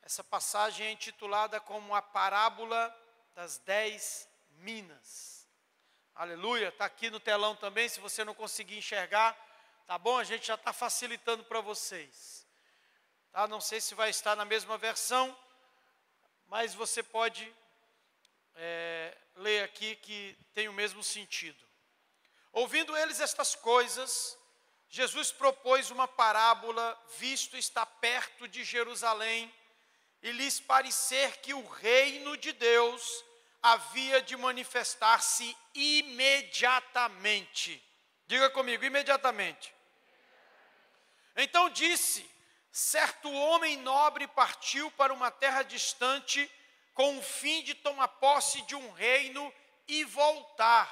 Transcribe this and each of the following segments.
Essa passagem é intitulada como a parábola das 10 minas. Aleluia, está aqui no telão também, se você não conseguir enxergar, tá bom? A gente já está facilitando para vocês. Tá? Não sei se vai estar na mesma versão, mas você pode ler aqui que tem o mesmo sentido. Ouvindo eles estas coisas, Jesus propôs uma parábola, visto estar perto de Jerusalém, e lhes parecer que o reino de Deus havia de manifestar-se imediatamente. Diga comigo, imediatamente. Então disse: certo homem nobre partiu para uma terra distante, com o fim de tomar posse de um reino e voltar.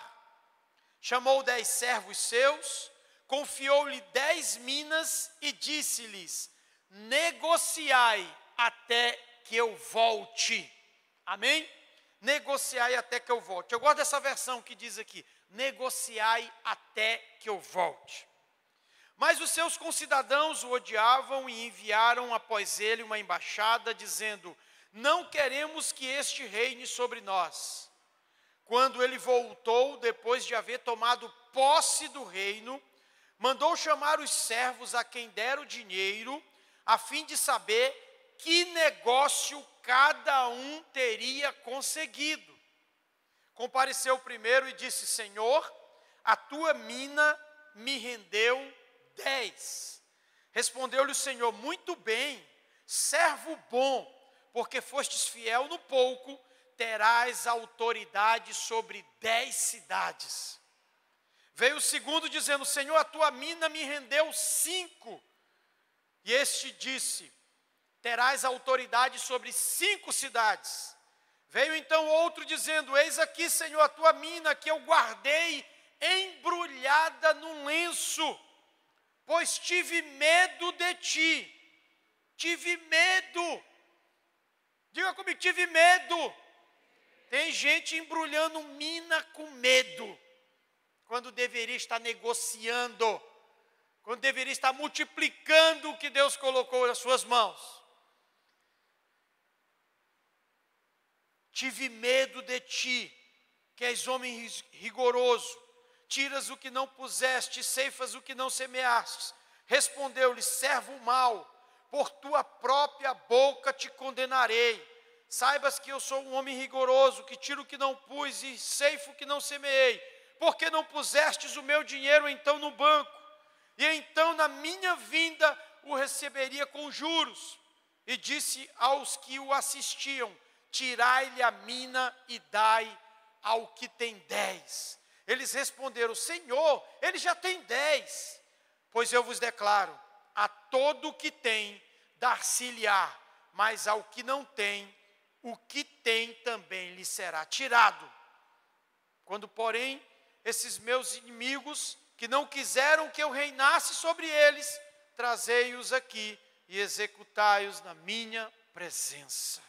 Chamou 10 servos seus, confiou-lhe 10 minas e disse-lhes: negociai até que eu volte. Amém? Negociai até que eu volte. Eu gosto dessa versão que diz aqui: negociai até que eu volte. Mas os seus concidadãos o odiavam e enviaram após ele uma embaixada, dizendo: não queremos que este reine sobre nós. Quando ele voltou, depois de haver tomado posse do reino, mandou chamar os servos a quem dera o dinheiro, a fim de saber que negócio cada um teria conseguido. Compareceu primeiro e disse: Senhor, a tua mina me rendeu 10. Respondeu-lhe o Senhor: muito bem, servo bom, porque fostes fiel no pouco, terás autoridade sobre 10 cidades. Veio o segundo dizendo: Senhor, a tua mina me rendeu 5. E este disse: terás autoridade sobre 5 cidades. Veio então outro dizendo: eis aqui, Senhor, a tua mina que eu guardei embrulhada num lenço, pois tive medo de ti. Tive medo. Diga comigo, tive medo. Tem gente embrulhando mina com medo, quando deveria estar negociando, quando deveria estar multiplicando o que Deus colocou nas suas mãos. Tive medo de ti, que és homem rigoroso, tiras o que não puseste, ceifas o que não semeaste. Respondeu-lhe: servo mau, por tua própria boca te condenarei. Saibas que eu sou um homem rigoroso, que tiro o que não pus e ceifo o que não semeei. Por que não pusestes o meu dinheiro então no banco? E então na minha vinda o receberia com juros. E disse aos que o assistiam: tirai-lhe a mina e dai ao que tem 10. Eles responderam: Senhor, ele já tem 10. Pois eu vos declaro, a todo o que tem, dar-se-lhe-á, mas ao que não tem, o que tem também lhe será tirado. Quando, porém, esses meus inimigos, que não quiseram que eu reinasse sobre eles, trazei-os aqui e executai-os na minha presença.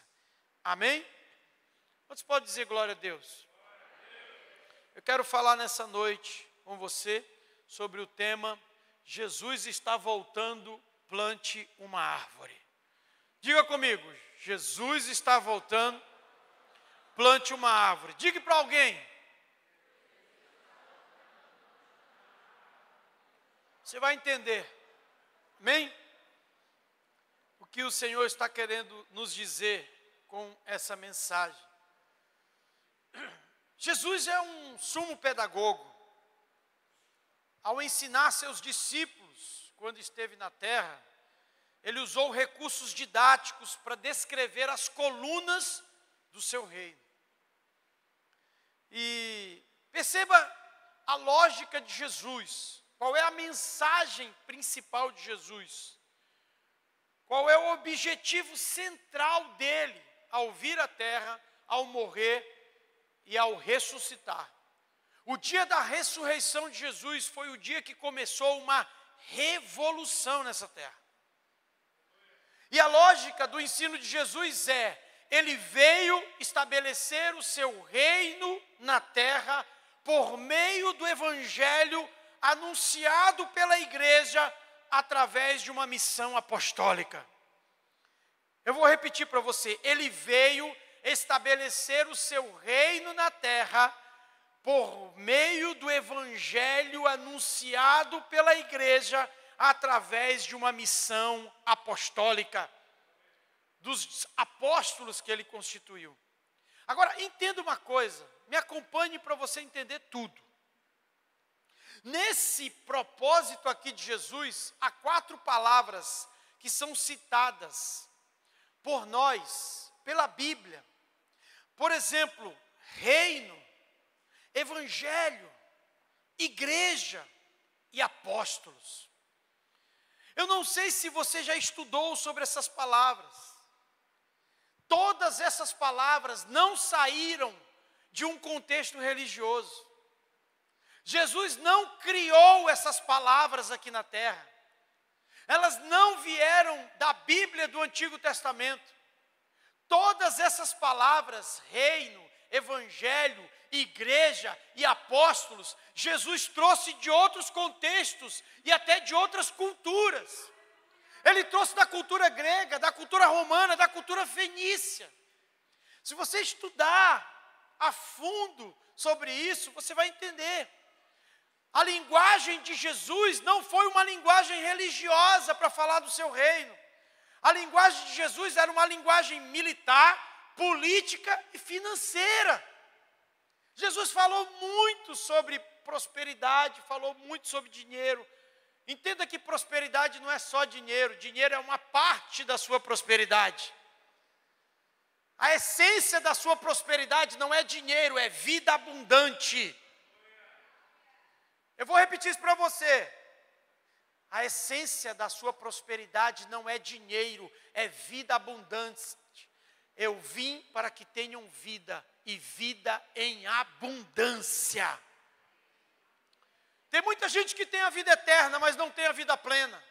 Amém? Quantos podem dizer glória a Deus? Eu quero falar nessa noite com você sobre o tema: Jesus está voltando, plante uma árvore. Diga comigo: Jesus está voltando, plante uma árvore. Diga para alguém. Você vai entender. Amém? O que o Senhor está querendo nos dizer com essa mensagem. Jesus é um sumo pedagogo. Ao ensinar seus discípulos, quando esteve na terra, ele usou recursos didáticos para descrever as colunas do seu reino. E perceba a lógica de Jesus. Qual é a mensagem principal de Jesus? Qual é o objetivo central dele ao vir à terra, ao morrer e ao ressuscitar? O dia da ressurreição de Jesus foi o dia que começou uma revolução nessa terra. E a lógica do ensino de Jesus é: ele veio estabelecer o seu reino na terra por meio do evangelho anunciado pela igreja através de uma missão apostólica. Eu vou repetir para você. Ele veio estabelecer o seu reino na terra por meio do evangelho anunciado pela igreja através de uma missão apostólica, dos apóstolos que ele constituiu. Agora, entenda uma coisa, me acompanhe para você entender tudo. Nesse propósito aqui de Jesus, há 4 palavras que são citadas por nós, pela Bíblia. Por exemplo, reino, evangelho, igreja e apóstolos. Eu não sei se você já estudou sobre essas palavras. Todas essas palavras não saíram de um contexto religioso. Jesus não criou essas palavras aqui na terra. Elas não vieram da Bíblia do Antigo Testamento. Todas essas palavras, reino, evangelho, igreja e apóstolos, Jesus trouxe de outros contextos e até de outras culturas. Ele trouxe da cultura grega, da cultura romana, da cultura fenícia. Se você estudar a fundo sobre isso, você vai entender. A linguagem de Jesus não foi uma linguagem religiosa para falar do seu reino. A linguagem de Jesus era uma linguagem militar, política e financeira. Jesus falou muito sobre prosperidade, falou muito sobre dinheiro. Entenda que prosperidade não é só dinheiro, dinheiro é uma parte da sua prosperidade. A essência da sua prosperidade não é dinheiro, é vida abundante. Eu vou repetir isso para você. A essência da sua prosperidade não é dinheiro, é vida abundante. Eu vim para que tenham vida e vida em abundância. Tem muita gente que tem a vida eterna, mas não tem a vida plena.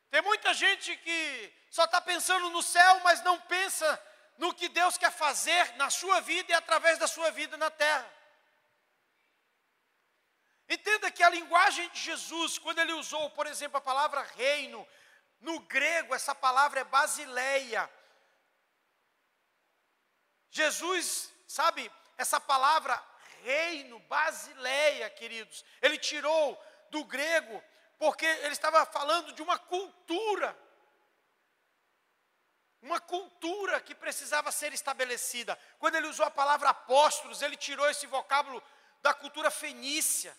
Tem muita gente que só está pensando no céu, mas não pensa no que Deus quer fazer na sua vida e através da sua vida na terra. Entenda que a linguagem de Jesus, quando ele usou, por exemplo, a palavra reino, no grego essa palavra é basileia. Jesus, sabe, essa palavra reino, basileia, queridos, ele tirou do grego, porque ele estava falando de uma cultura que precisava ser estabelecida. Quando ele usou a palavra apóstolos, ele tirou esse vocábulo da cultura fenícia,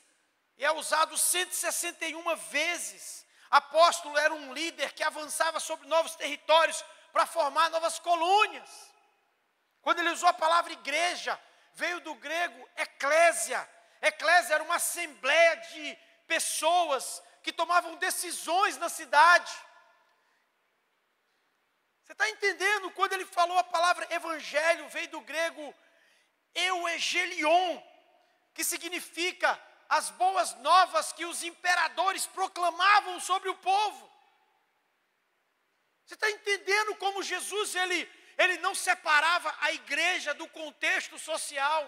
e é usado 161 vezes. Apóstolo era um líder que avançava sobre novos territórios para formar novas colônias. Quando ele usou a palavra igreja, veio do grego eclésia. Eclésia era uma assembleia de pessoas que tomavam decisões na cidade. Você está entendendo? Quando ele falou a palavra evangelho, veio do grego euangelion, que significa as boas novas que os imperadores proclamavam sobre o povo. Você está entendendo como Jesus, ele não separava a igreja do contexto social.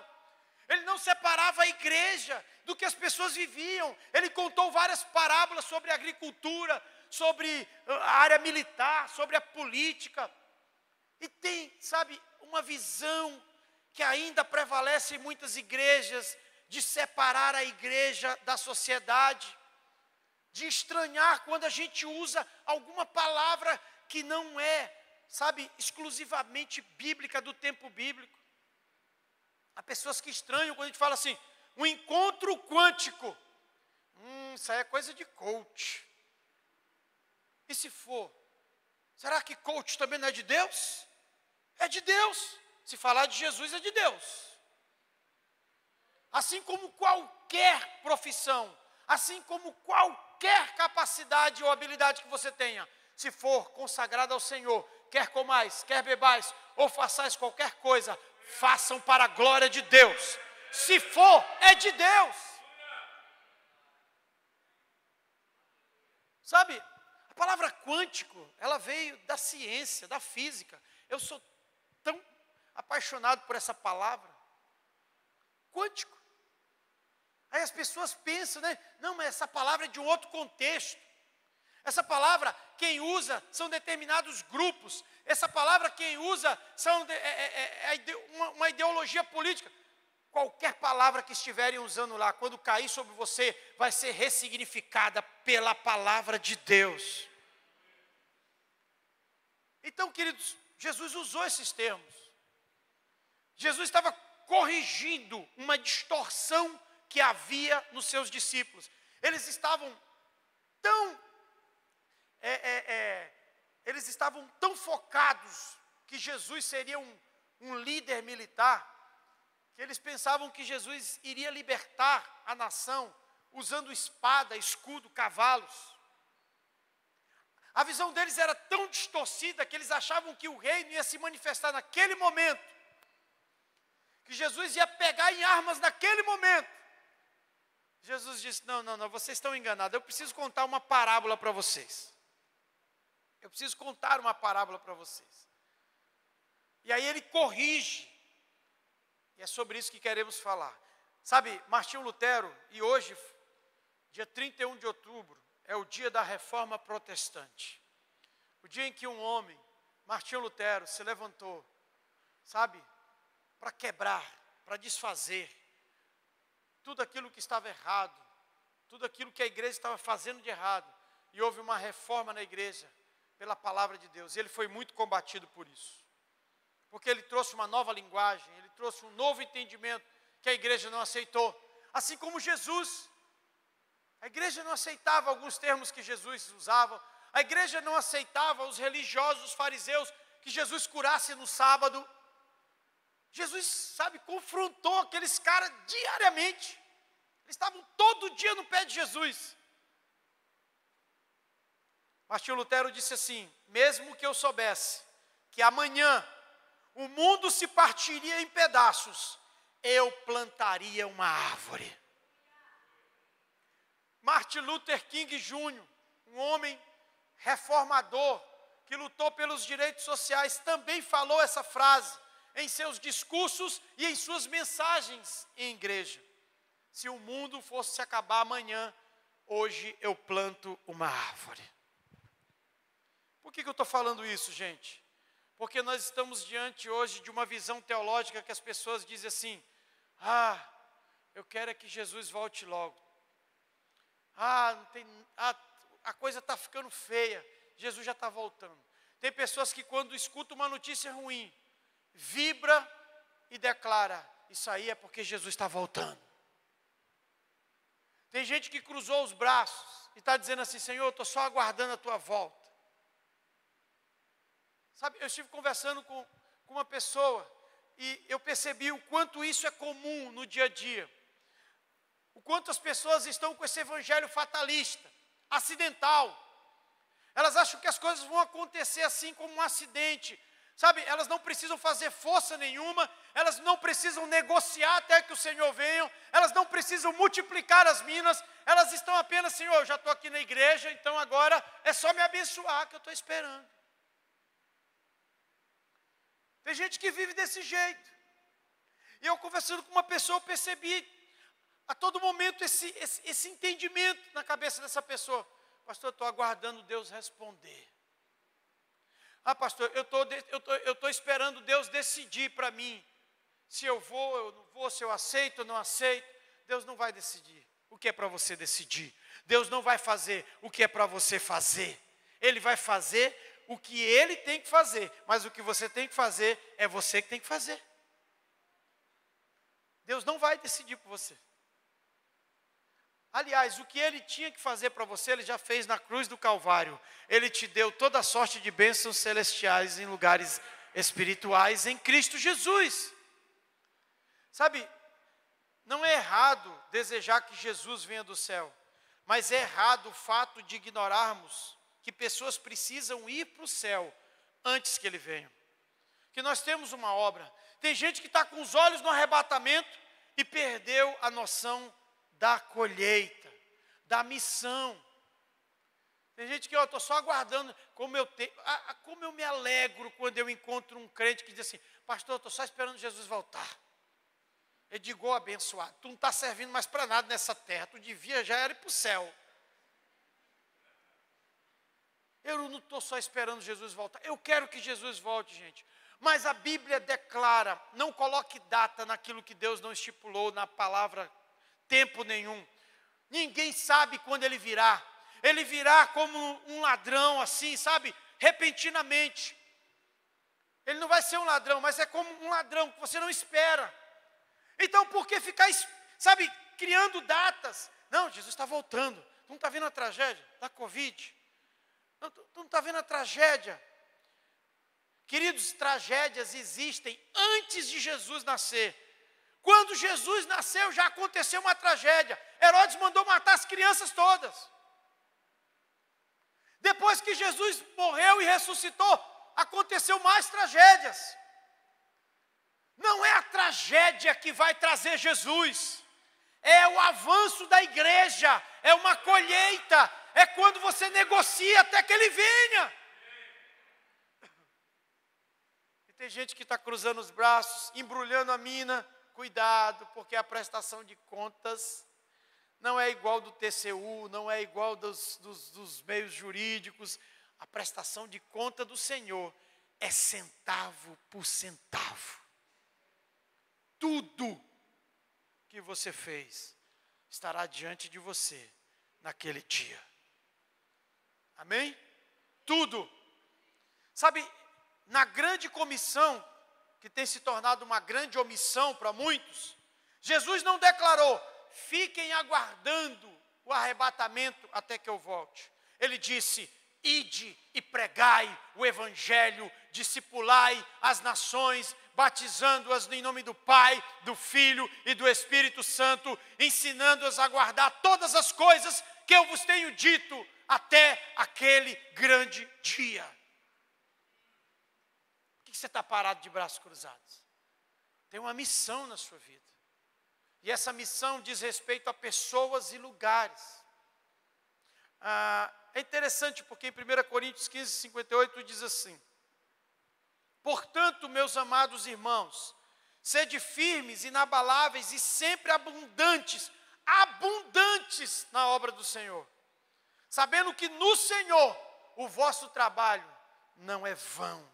Ele não separava a igreja do que as pessoas viviam. Ele contou várias parábolas sobre a agricultura, sobre a área militar, sobre a política. E tem, sabe, uma visão que ainda prevalece em muitas igrejas, de separar a igreja da sociedade, de estranhar quando a gente usa alguma palavra que não é, sabe, exclusivamente bíblica, do tempo bíblico. Há pessoas que estranham quando a gente fala assim, um encontro quântico. Isso aí é coisa de coach. E se for, será que coach também não é de Deus? É de Deus. Se falar de Jesus, é de Deus. Assim como qualquer profissão, assim como qualquer capacidade ou habilidade que você tenha, se for consagrada ao Senhor, quer comais, quer bebais, ou façais qualquer coisa, façam para a glória de Deus. Se for, é de Deus. Sabe, a palavra quântico, ela veio da ciência, da física. Eu sou tão apaixonado por essa palavra. Quântico. Aí as pessoas pensam, né? Não, mas essa palavra é de um outro contexto. Essa palavra quem usa são determinados grupos. Essa palavra quem usa uma ideologia política. Qualquer palavra que estiverem usando lá, quando cair sobre você, vai ser ressignificada pela palavra de Deus. Então, queridos, Jesus usou esses termos. Jesus estava corrigindo uma distorção que havia nos seus discípulos. Eles estavam tão focados que Jesus seria um líder militar, que eles pensavam que Jesus iria libertar a nação usando espada, escudo, cavalos. A visão deles era tão distorcida que eles achavam que o reino ia se manifestar naquele momento, que Jesus ia pegar em armas naquele momento. Jesus disse, não, vocês estão enganados, eu preciso contar uma parábola para vocês. Eu preciso contar uma parábola para vocês. E aí ele corrige. E é sobre isso que queremos falar. Sabe, Martinho Lutero, e hoje, dia 31 de outubro, é o dia da Reforma Protestante. O dia em que um homem, Martinho Lutero, se levantou, sabe, para quebrar, para desfazer tudo aquilo que estava errado, tudo aquilo que a igreja estava fazendo de errado. E houve uma reforma na igreja, pela palavra de Deus. E ele foi muito combatido por isso. Porque ele trouxe uma nova linguagem, ele trouxe um novo entendimento que a igreja não aceitou. Assim como Jesus. A igreja não aceitava alguns termos que Jesus usava. A igreja não aceitava os religiosos, os fariseus, que Jesus curasse no sábado. Jesus, sabe, confrontou aqueles caras diariamente. Eles estavam todo dia no pé de Jesus. Martinho Lutero disse assim, mesmo que eu soubesse que amanhã o mundo se partiria em pedaços, eu plantaria uma árvore. Martin Luther King Jr., um homem reformador, que lutou pelos direitos sociais, também falou essa frase em seus discursos e em suas mensagens em igreja. Se o mundo fosse se acabar amanhã, hoje eu planto uma árvore. Por que eu estou falando isso, gente? Porque nós estamos diante hoje de uma visão teológica que as pessoas dizem assim, eu quero é que Jesus volte logo. A coisa está ficando feia, Jesus já está voltando. Tem pessoas que quando escutam uma notícia ruim, vibra e declara, isso aí é porque Jesus está voltando. Tem gente que cruzou os braços e está dizendo assim, Senhor, eu estou só aguardando a tua volta. Sabe, eu estive conversando com uma pessoa e eu percebi o quanto isso é comum no dia a dia. O quanto as pessoas estão com esse evangelho fatalista, acidental. Elas acham que as coisas vão acontecer assim como um acidente. Sabe, elas não precisam fazer força nenhuma, elas não precisam negociar até que o Senhor venha, elas não precisam multiplicar as minas, elas estão apenas, Senhor, eu já estou aqui na igreja, então agora é só me abençoar que eu estou esperando. Tem gente que vive desse jeito. E eu conversando com uma pessoa, eu percebi a todo momento esse entendimento na cabeça dessa pessoa. Pastor, eu estou aguardando Deus responder. Pastor, eu estou esperando Deus decidir para mim. Se eu vou, eu não vou, se eu aceito, eu não aceito. Deus não vai decidir o que é para você decidir. Deus não vai fazer o que é para você fazer. Ele vai fazer o que Ele tem que fazer. Mas o que você tem que fazer, é você que tem que fazer. Deus não vai decidir por você. Aliás, o que Ele tinha que fazer para você, Ele já fez na cruz do Calvário. Ele te deu toda a sorte de bênçãos celestiais em lugares espirituais em Cristo Jesus. Sabe, não é errado desejar que Jesus venha do céu, mas é errado o fato de ignorarmos que pessoas precisam ir para o céu antes que Ele venha. Que nós temos uma obra. Tem gente que está com os olhos no arrebatamento e perdeu a noção da colheita, da missão. Tem gente que eu estou só aguardando, como eu me alegro quando eu encontro um crente que diz assim, pastor, eu estou só esperando Jesus voltar. Eu digo, abençoado, tu não está servindo mais para nada nessa terra, tu devia já era ir para o céu. Eu não estou só esperando Jesus voltar. Eu quero que Jesus volte, gente. Mas a Bíblia declara, não coloque data naquilo que Deus não estipulou na palavra tempo nenhum. Ninguém sabe quando ele virá. Ele virá como um ladrão assim, sabe? Repentinamente. Ele não vai ser um ladrão, mas é como um ladrão que você não espera. Então por que ficar, sabe, criando datas? Não, Jesus está voltando. Tu não está vendo a tragédia da Covid? Tu não está vendo a tragédia? Queridos, tragédias existem antes de Jesus nascer. Quando Jesus nasceu, já aconteceu uma tragédia. Herodes mandou matar as crianças todas. Depois que Jesus morreu e ressuscitou, aconteceu mais tragédias. Não é a tragédia que vai trazer Jesus. É o avanço da igreja. É uma colheita. É quando você negocia até que ele venha. E tem gente que está cruzando os braços, embrulhando a mina. Cuidado, porque a prestação de contas não é igual do TCU, não é igual dos meios jurídicos. A prestação de conta do Senhor é centavo por centavo. Tudo que você fez estará diante de você naquele dia. Amém? Tudo. Sabe, na grande comissão, que tem se tornado uma grande omissão para muitos, Jesus não declarou, fiquem aguardando o arrebatamento até que eu volte. Ele disse, ide e pregai o evangelho, discipulai as nações, batizando-as em nome do Pai, do Filho e do Espírito Santo, ensinando-as a guardar todas as coisas que eu vos tenho dito até aquele grande dia. Por que você está parado de braços cruzados? Tem uma missão na sua vida. E essa missão diz respeito a pessoas e lugares. É interessante porque em 1 Coríntios 15, 58 diz assim: portanto, meus amados irmãos, sede firmes, inabaláveis e sempre abundantes na obra do Senhor, sabendo que no Senhor o vosso trabalho não é vão.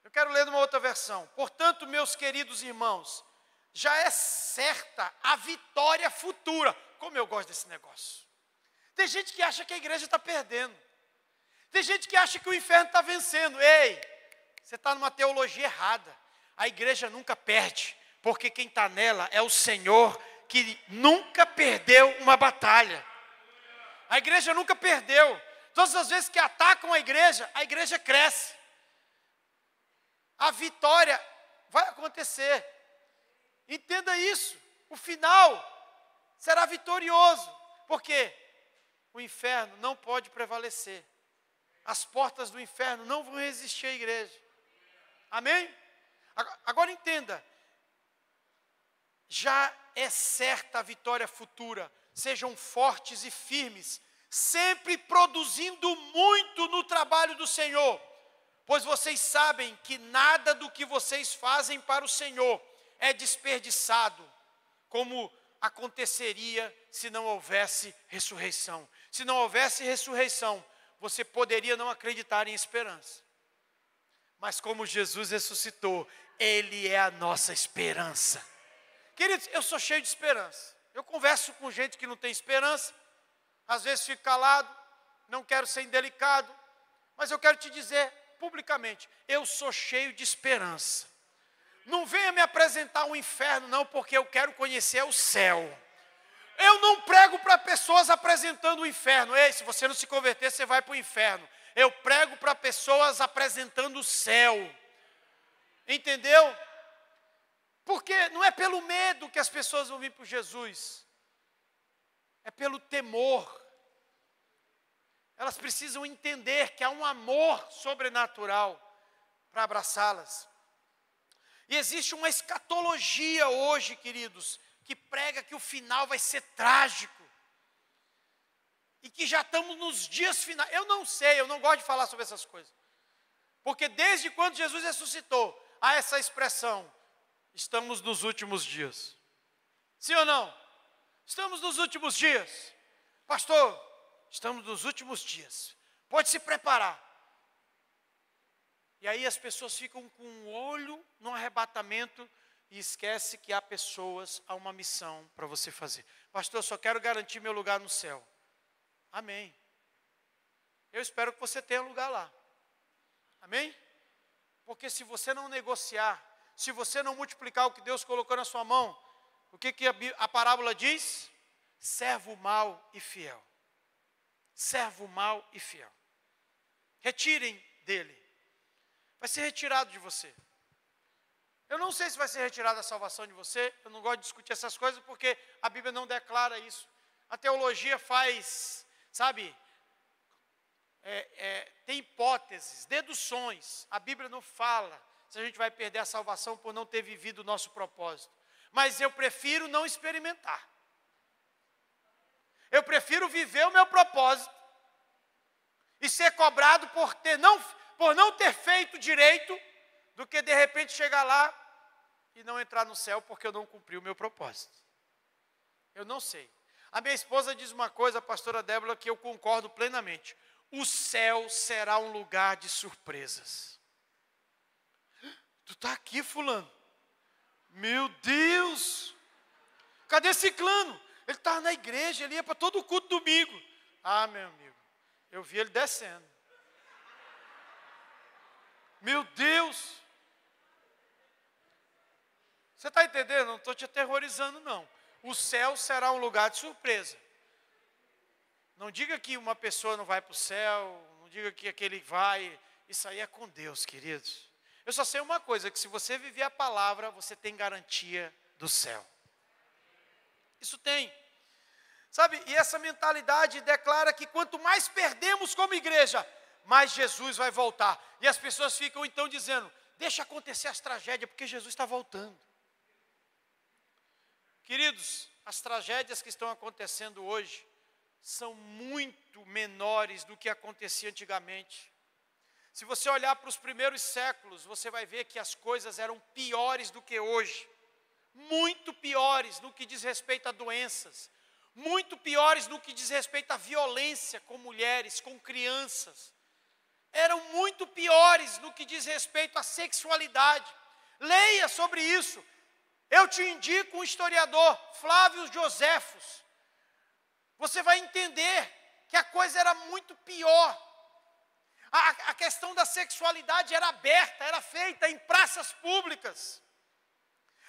Eu quero ler numa outra versão. Portanto, meus queridos irmãos, já é certa a vitória futura. Como eu gosto desse negócio. Tem gente que acha que a igreja está perdendo. Tem gente que acha que o inferno está vencendo. Ei, você está numa teologia errada. A igreja nunca perde, porque quem está nela é o Senhor, que nunca perdeu uma batalha. A igreja nunca perdeu. Todas as vezes que atacam a igreja cresce. A vitória vai acontecer. Entenda isso. O final será vitorioso. Porque o inferno não pode prevalecer. As portas do inferno não vão resistir à igreja. Amém? Agora entenda. Já é certa a vitória futura. Sejam fortes e firmes, sempre produzindo muito no trabalho do Senhor. Pois vocês sabem que nada do que vocês fazem para o Senhor é desperdiçado, como aconteceria se não houvesse ressurreição. Se não houvesse ressurreição, você poderia não acreditar em esperança. Mas como Jesus ressuscitou, Ele é a nossa esperança. Queridos, eu sou cheio de esperança. Eu converso com gente que não tem esperança. Às vezes fico calado, não quero ser indelicado. Mas eu quero te dizer publicamente, eu sou cheio de esperança. Não venha me apresentar um inferno não, porque eu quero conhecer o céu. Eu não prego para pessoas apresentando o inferno. Ei, se você não se converter, você vai para o inferno. Eu prego para pessoas apresentando o céu. Entendeu? Porque não é pelo medo que as pessoas vão vir para Jesus. É pelo temor. Elas precisam entender que há um amor sobrenatural para abraçá-las. E existe uma escatologia hoje, queridos, que prega que o final vai ser trágico. E que já estamos nos dias finais. Eu não sei, eu não gosto de falar sobre essas coisas. Porque desde quando Jesus ressuscitou, há essa expressão, estamos nos últimos dias. Sim ou não? Estamos nos últimos dias. Pastor, estamos nos últimos dias. Pode se preparar. E aí as pessoas ficam com o olho no arrebatamento e esquece que há pessoas, há uma missão para você fazer. Pastor, eu só quero garantir meu lugar no céu. Amém. Eu espero que você tenha lugar lá. Amém? Porque se você não negociar, se você não multiplicar o que Deus colocou na sua mão, o que a parábola diz? Servo mau e fiel. Servo mau e fiel. Retirem dele. Vai ser retirado de você. Eu não sei se vai ser retirada a salvação de você. Eu não gosto de discutir essas coisas porque a Bíblia não declara isso. A teologia faz, sabe, tem hipóteses, deduções. A Bíblia não fala se a gente vai perder a salvação por não ter vivido o nosso propósito. Mas eu prefiro não experimentar. Eu prefiro viver o meu propósito e ser cobrado por não ter feito direito, do que de repente chegar lá e não entrar no céu porque eu não cumpri o meu propósito. Eu não sei. A minha esposa diz uma coisa, a pastora Débora, que eu concordo plenamente. O céu será um lugar de surpresas. Tu está aqui, fulano? Meu Deus! Cadê Ciclano? Ele estava na igreja, ele ia para todo o culto domingo. Ah, meu amigo, eu vi ele descendo. Meu Deus! Você está entendendo? Não estou te aterrorizando, não. O céu será um lugar de surpresa. Não diga que uma pessoa não vai para o céu, não diga que aquele vai. Isso aí é com Deus, queridos. Eu só sei uma coisa, que se você viver a palavra, você tem garantia do céu. Isso tem. Sabe, e essa mentalidade declara que quanto mais perdemos como igreja, mais Jesus vai voltar. E as pessoas ficam então dizendo, deixa acontecer as tragédias, porque Jesus está voltando. Queridos, as tragédias que estão acontecendo hoje são muito menores do que acontecia antigamente. Se você olhar para os primeiros séculos, você vai ver que as coisas eram piores do que hoje. Muito piores no que diz respeito a doenças. Muito piores no que diz respeito à violência com mulheres, com crianças. Eram muito piores no que diz respeito à sexualidade. Leia sobre isso. Eu te indico um historiador, Flávio Joséfos. Você vai entender que a coisa era muito pior. A questão da sexualidade era aberta, era feita em praças públicas.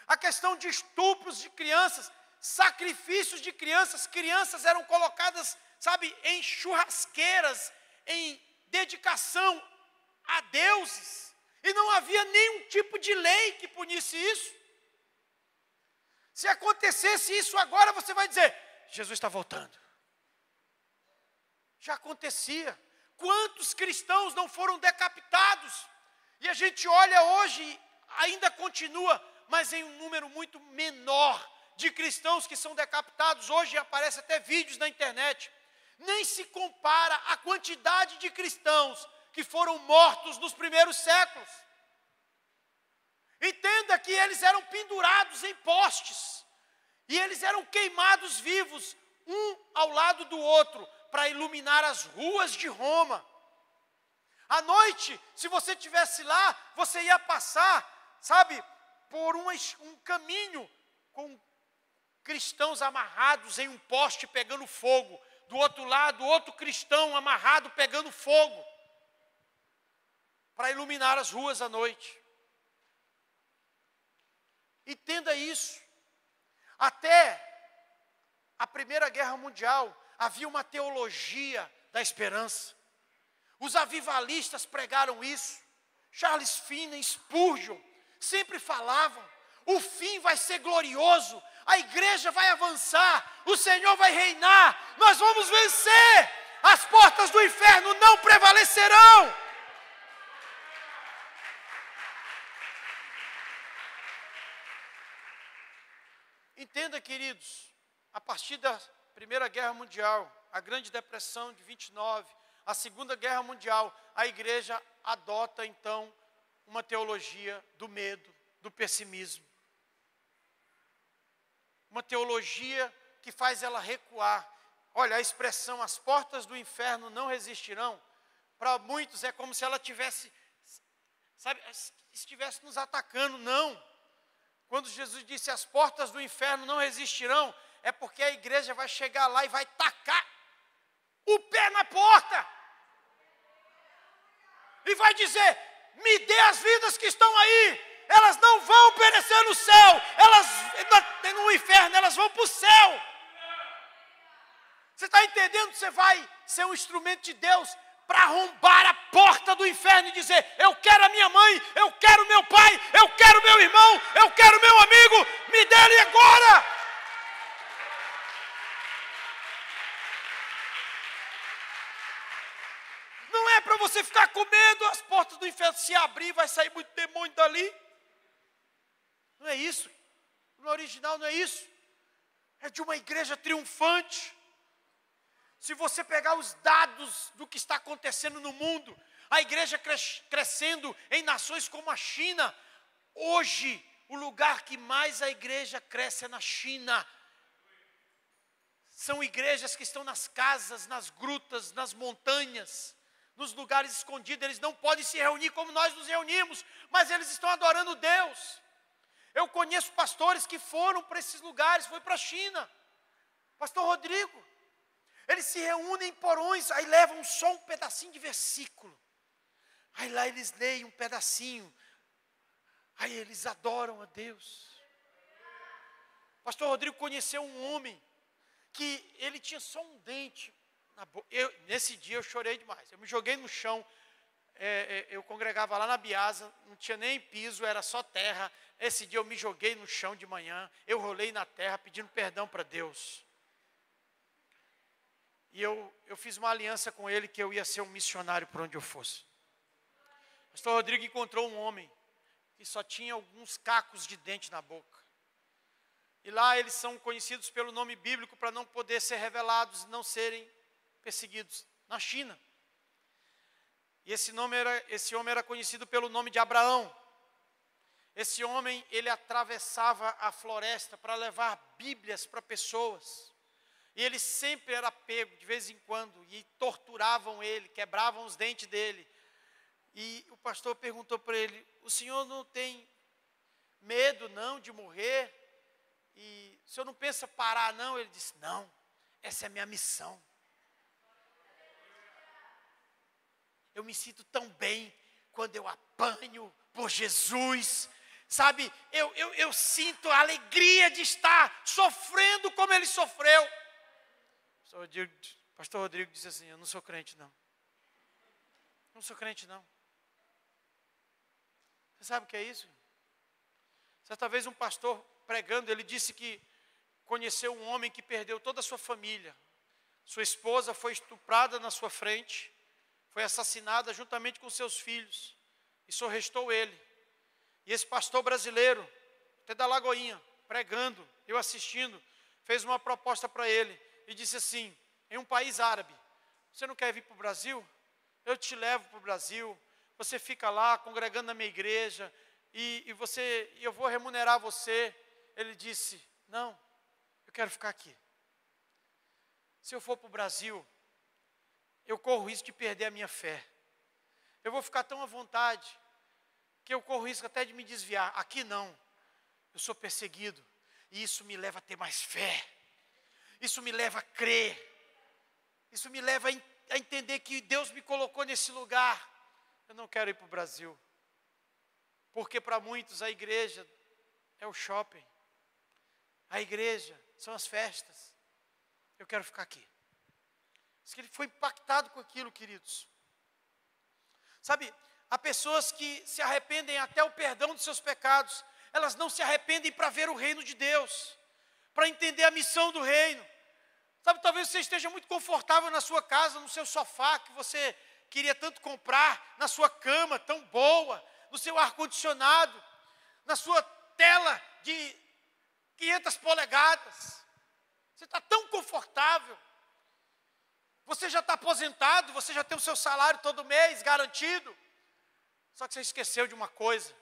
A questão de estupros de crianças, sacrifícios de crianças. Crianças eram colocadas, sabe, em churrasqueiras, em dedicação a deuses. E não havia nenhum tipo de lei que punisse isso. Se acontecesse isso agora, você vai dizer, Jesus está voltando. Já acontecia. Quantos cristãos não foram decapitados? E a gente olha hoje, ainda continua, mas em um número muito menor de cristãos que são decapitados. Hoje aparece até vídeos na internet. Nem se compara a quantidade de cristãos que foram mortos nos primeiros séculos. Entenda que eles eram pendurados em postes. E eles eram queimados vivos, um ao lado do outro, para iluminar as ruas de Roma. À noite, se você estivesse lá, você ia passar, sabe, por um caminho com cristãos amarrados em um poste pegando fogo. Do outro lado, outro cristão amarrado pegando fogo, para iluminar as ruas à noite. Entenda isso. Até a Primeira Guerra Mundial, havia uma teologia da esperança. Os avivalistas pregaram isso. Charles Finney, Spurgeon, sempre falavam, o fim vai ser glorioso, a igreja vai avançar, o Senhor vai reinar, nós vamos vencer, as portas do inferno não prevalecerão. Entenda, queridos, a partir da Primeira Guerra Mundial, a Grande Depressão de 29, a Segunda Guerra Mundial, a igreja adota então uma teologia do medo, do pessimismo. Uma teologia que faz ela recuar. Olha, a expressão, as portas do inferno não resistirão, para muitos é como se ela tivesse, sabe, estivesse nos atacando. Não. Quando Jesus disse as portas do inferno não resistirão, é porque a igreja vai chegar lá e vai tacar o pé na porta. E vai dizer, me dê as vidas que estão aí. Elas não vão perecer no céu, elas no inferno, elas vão para o céu. Você está entendendo? Você vai ser um instrumento de Deus para arrombar a porta do inferno e dizer, eu quero a minha mãe, eu quero meu pai, eu quero meu irmão, eu quero meu amigo, me dê ele agora. Não é para você ficar com medo, as portas do inferno se abrir, vai sair muito demônio dali. Não é isso. No original não é isso. É de uma igreja triunfante. Se você pegar os dados do que está acontecendo no mundo, a igreja crescendo em nações como a China, hoje o lugar que mais a igreja cresce é na China. São igrejas que estão nas casas, nas grutas, nas montanhas, nos lugares escondidos. Eles não podem se reunir como nós nos reunimos, mas eles estão adorando Deus. Eu conheço pastores que foram para esses lugares, foi para a China. Pastor Rodrigo, eles se reúnem em porões, aí levam só um pedacinho de versículo. Aí lá eles leem um pedacinho. Aí eles adoram a Deus. Pastor Rodrigo conheceu um homem que ele tinha só um dente na boca. Nesse dia eu chorei demais. Eu me joguei no chão. Eu congregava lá na Biasa, não tinha nem piso, era só terra. Esse dia eu me joguei no chão de manhã, eu rolei na terra pedindo perdão para Deus. E eu fiz uma aliança com ele que eu ia ser um missionário por onde eu fosse. O pastor Rodrigo encontrou um homem que só tinha alguns cacos de dente na boca. E lá eles são conhecidos pelo nome bíblico para não poder ser revelados e não serem perseguidos. Na China. E esse homem era conhecido pelo nome de Abraão. Esse homem, ele atravessava a floresta para levar Bíblias para pessoas. E ele sempre era pego, de vez em quando, e torturavam ele, quebravam os dentes dele. E o pastor perguntou para ele, o senhor não tem medo não de morrer? E o senhor não pensa parar não? Ele disse, não, essa é a minha missão. Eu me sinto tão bem quando eu apanho por Jesus. Sabe, eu sinto a alegria de estar sofrendo como ele sofreu. Pastor Rodrigo disse assim, eu não sou crente não. Não sou crente não. Você sabe o que é isso? Certa vez um pastor pregando, ele disse que conheceu um homem que perdeu toda a sua família. Sua esposa foi estuprada na sua frente, foi assassinada juntamente com seus filhos, e só restou ele. E esse pastor brasileiro, até da Lagoinha, pregando, eu assistindo, fez uma proposta para ele, e disse assim, em um país árabe, você não quer vir para o Brasil? Eu te levo para o Brasil, você fica lá congregando na minha igreja, e eu vou remunerar você. Ele disse, não, eu quero ficar aqui. Se eu for para o Brasil, eu corro risco de perder a minha fé. Eu vou ficar tão à vontade, que eu corro risco até de me desviar. Aqui não, eu sou perseguido, e isso me leva a ter mais fé. Isso me leva a crer. Isso me leva a entender que Deus me colocou nesse lugar. Eu não quero ir para o Brasil. Porque para muitos a igreja é o shopping. A igreja são as festas. Eu quero ficar aqui. Diz que ele foi impactado com aquilo, queridos. Sabe, há pessoas que se arrependem até o perdão dos seus pecados. Elas não se arrependem para ver o reino de Deus, para entender a missão do reino. Sabe, talvez você esteja muito confortável na sua casa, no seu sofá, que você queria tanto comprar, na sua cama tão boa, no seu ar-condicionado, na sua tela de 500 polegadas. Você está tão confortável. Você já está aposentado, você já tem o seu salário todo mês garantido. Só que você esqueceu de uma coisa.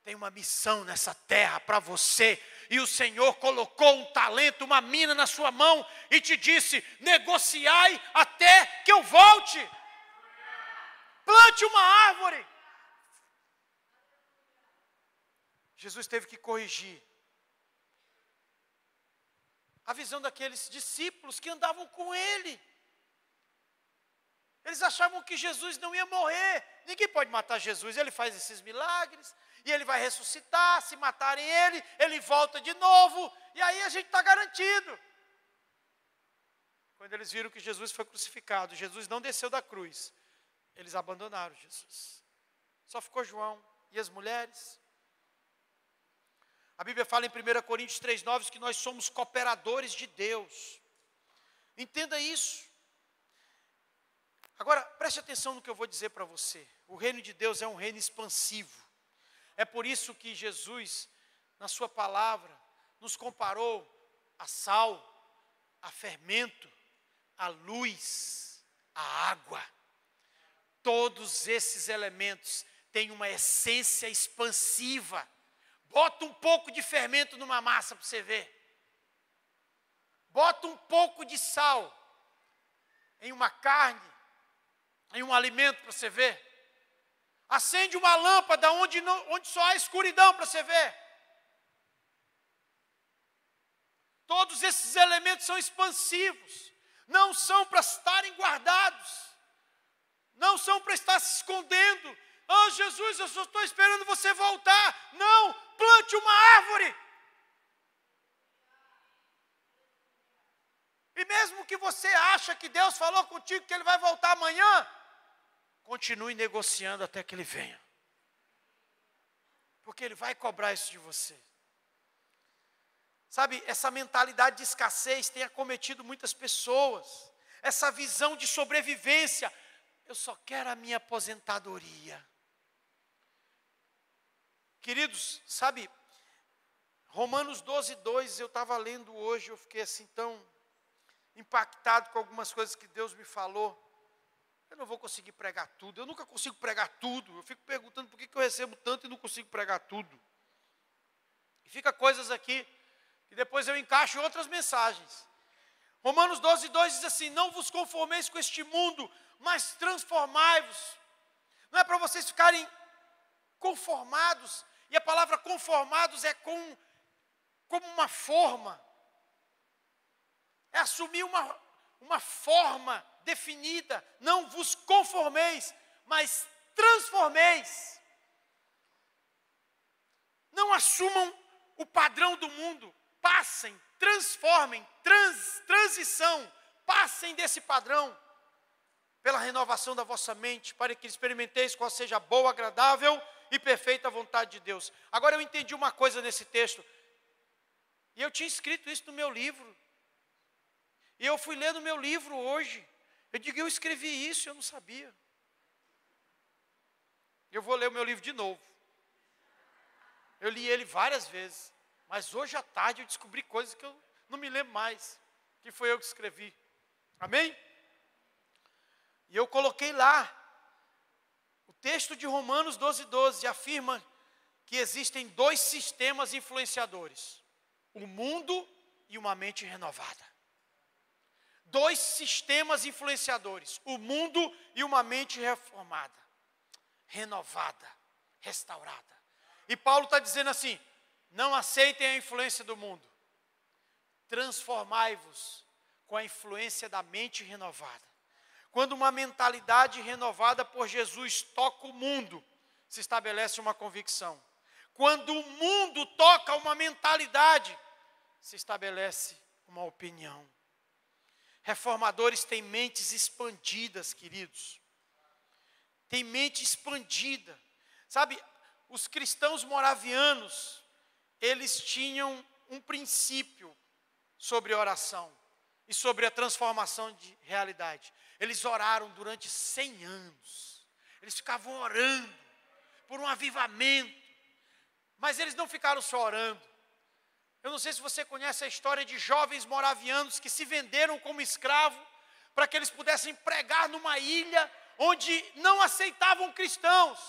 Tem uma missão nessa terra para você. E o Senhor colocou um talento, uma mina na sua mão e te disse, negociai até que eu volte. plante uma árvore. Jesus teve que corrigir a visão daqueles discípulos que andavam com ele. Eles achavam que Jesus não ia morrer. Ninguém pode matar Jesus, ele faz esses milagres, e ele vai ressuscitar. Se matarem ele, ele volta de novo, e aí a gente está garantido. Quando eles viram que Jesus foi crucificado, Jesus não desceu da cruz, eles abandonaram Jesus. Só ficou João e as mulheres. A Bíblia fala em 1 Coríntios 3,9 que nós somos cooperadores de Deus. Entenda isso. Agora, preste atenção no que eu vou dizer para você. O reino de Deus é um reino expansivo. É por isso que Jesus, na sua palavra, nos comparou a sal, a fermento, a luz, a água. Todos esses elementos têm uma essência expansiva. Bota um pouco de fermento numa massa para você ver. Bota um pouco de sal em uma carne, em um alimento para você ver. Acende uma lâmpada onde só há escuridão para você ver. Todos esses elementos são expansivos. Não são para estarem guardados. Não são para estar se escondendo. Oh, Jesus, eu só estou esperando você voltar. Não, plante uma árvore. E mesmo que você acha que Deus falou contigo que Ele vai voltar amanhã, continue negociando até que Ele venha. Porque Ele vai cobrar isso de você. Sabe, essa mentalidade de escassez tem acometido muitas pessoas. Essa visão de sobrevivência. Eu só quero a minha aposentadoria. Queridos, sabe, Romanos 12:2, eu estava lendo hoje, eu fiquei assim tão impactado com algumas coisas que Deus me falou. Eu não vou conseguir pregar tudo, eu nunca consigo pregar tudo. Eu fico perguntando por que eu recebo tanto e não consigo pregar tudo. E fica coisas aqui, e depois eu encaixo em outras mensagens. Romanos 12:2 diz assim: não vos conformeis com este mundo, mas transformai-vos. Não é para vocês ficarem conformados, e a palavra conformados é como uma forma, é assumir uma forma definida. Não vos conformeis, mas transformeis. Não assumam o padrão do mundo, passem, transformem, transição, passem desse padrão, pela renovação da vossa mente, para que experimenteis qual seja a boa, agradável e perfeita vontade de Deus. Agora eu entendi uma coisa nesse texto, e eu tinha escrito isso no meu livro, e eu fui ler no meu livro hoje. Eu digo, eu escrevi isso, eu não sabia. Eu vou ler o meu livro de novo. Eu li ele várias vezes, mas hoje à tarde eu descobri coisas que eu não me lembro mais, que foi eu que escrevi. Amém? E eu coloquei lá, o texto de Romanos 12:12 afirma que existem dois sistemas influenciadores: o mundo e uma mente renovada. Dois sistemas influenciadores: o mundo e uma mente reformada, renovada, restaurada. E Paulo está dizendo assim: não aceitem a influência do mundo, transformai-vos com a influência da mente renovada. Quando uma mentalidade renovada por Jesus toca o mundo, se estabelece uma convicção. Quando o mundo toca uma mentalidade, se estabelece uma opinião. Reformadores têm mentes expandidas, queridos. Tem mente expandida. Sabe, os cristãos moravianos, eles tinham um princípio sobre oração e sobre a transformação de realidade. Eles oraram durante 100 anos. Eles ficavam orando por um avivamento. Mas eles não ficaram só orando. Eu não sei se você conhece a história de jovens moravianos que se venderam como escravo para que eles pudessem pregar numa ilha onde não aceitavam cristãos.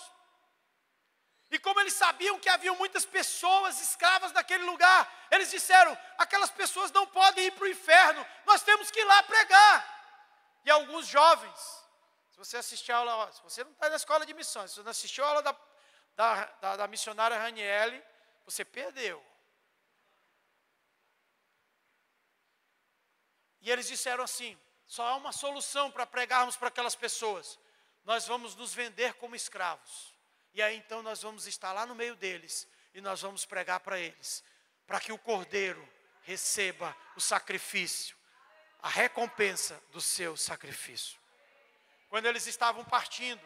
E como eles sabiam que haviam muitas pessoas escravas naquele lugar, eles disseram: aquelas pessoas não podem ir para o inferno, nós temos que ir lá pregar. E alguns jovens, se você assistir a aula, se você não está na escola de missões, se você não assistiu a aula da missionária Raniele, você perdeu. E eles disseram assim, só há uma solução para pregarmos para aquelas pessoas. Nós vamos nos vender como escravos. E aí então nós vamos estar lá no meio deles e nós vamos pregar para eles, para que o Cordeiro receba o sacrifício, a recompensa do seu sacrifício. Quando eles estavam partindo,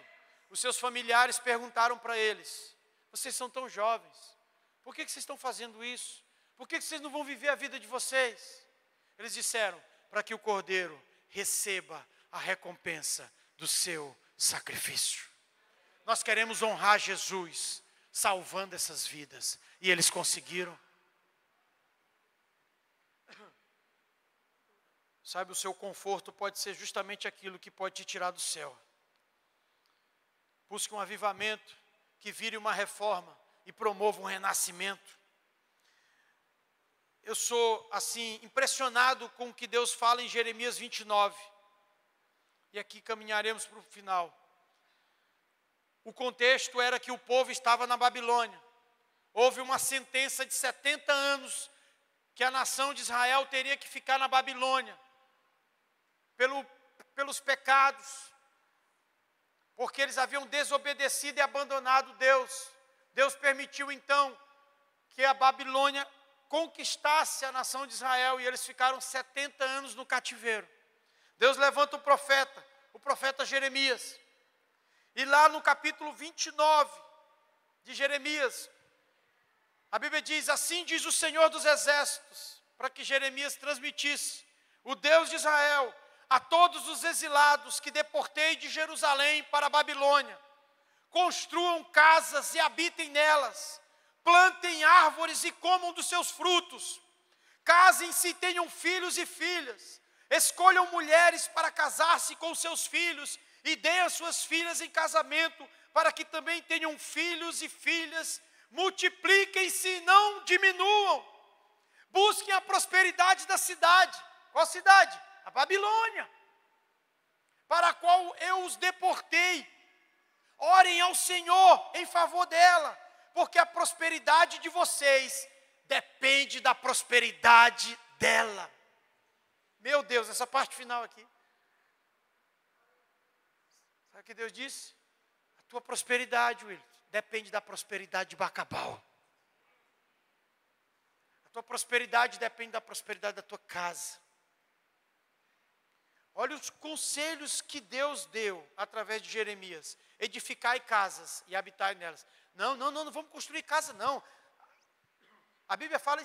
os seus familiares perguntaram para eles, vocês são tão jovens, por que vocês estão fazendo isso? Por que vocês não vão viver a vida de vocês? Eles disseram, para que o Cordeiro receba a recompensa do seu sacrifício. Nós queremos honrar Jesus, salvando essas vidas. E eles conseguiram. Sabe, o seu conforto pode ser justamente aquilo que pode te tirar do céu. Busque um avivamento que vire uma reforma e promova um renascimento. Eu sou, assim, impressionado com o que Deus fala em Jeremias 29. E aqui caminharemos para o final. O contexto era que o povo estava na Babilônia. Houve uma sentença de 70 anos que a nação de Israel teria que ficar na Babilônia. Pelos pecados. Porque eles haviam desobedecido e abandonado Deus. Deus permitiu então que a Babilônia conquistasse a nação de Israel. E eles ficaram 70 anos no cativeiro. Deus levanta o profeta Jeremias. E lá no capítulo 29 de Jeremias, a Bíblia diz, assim diz o Senhor dos Exércitos, para que Jeremias transmitisse, o Deus de Israel, a todos os exilados que deportei de Jerusalém para a Babilônia, construam casas e habitem nelas, plantem árvores e comam dos seus frutos, casem-se e tenham filhos e filhas, escolham mulheres para casar-se com seus filhos e deem as suas filhas em casamento, para que também tenham filhos e filhas, multipliquem-se e não diminuam, busquem a prosperidade da cidade. Qual cidade? A Babilônia, para a qual eu os deportei. Orem ao Senhor em favor dela, porque a prosperidade de vocês depende da prosperidade dela. Meu Deus, essa parte final aqui. Sabe o que Deus disse? A tua prosperidade, Will, depende da prosperidade de Bacabal. A tua prosperidade depende da prosperidade da tua casa. Olha os conselhos que Deus deu através de Jeremias. Edificai casas e habitai nelas. Não vamos construir casa não. A Bíblia fala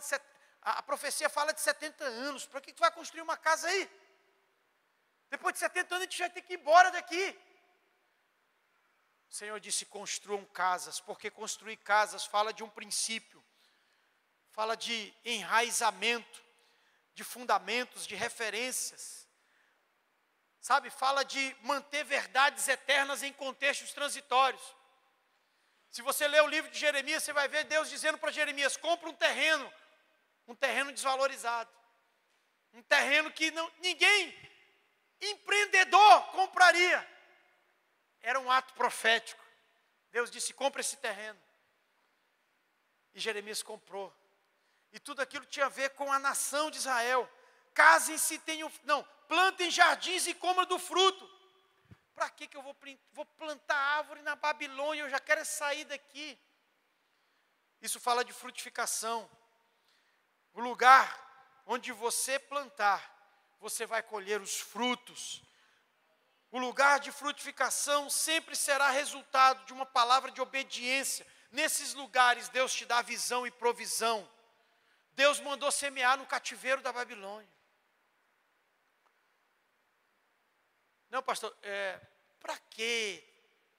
a profecia fala de 70 anos. Para que tu vai construir uma casa aí? Depois de 70 anos a gente vai ter que ir embora daqui. O Senhor disse, construam casas, porque construir casas fala de um princípio, fala de enraizamento, de fundamentos, de referências, sabe, fala de manter verdades eternas em contextos transitórios. Se você ler o livro de Jeremias, você vai ver Deus dizendo para Jeremias, compra um terreno desvalorizado, um terreno que ninguém, empreendedor, compraria. Era um ato profético. Deus disse, compra esse terreno. E Jeremias comprou. E tudo aquilo tinha a ver com a nação de Israel. Casem-se, plantem jardins e comam do fruto. Para que eu vou plantar árvore na Babilônia? Eu já quero sair daqui. Isso fala de frutificação. O lugar onde você plantar, você vai colher os frutos. O lugar de frutificação sempre será resultado de uma palavra de obediência. Nesses lugares Deus te dá visão e provisão. Deus mandou semear no cativeiro da Babilônia. Não, pastor, para que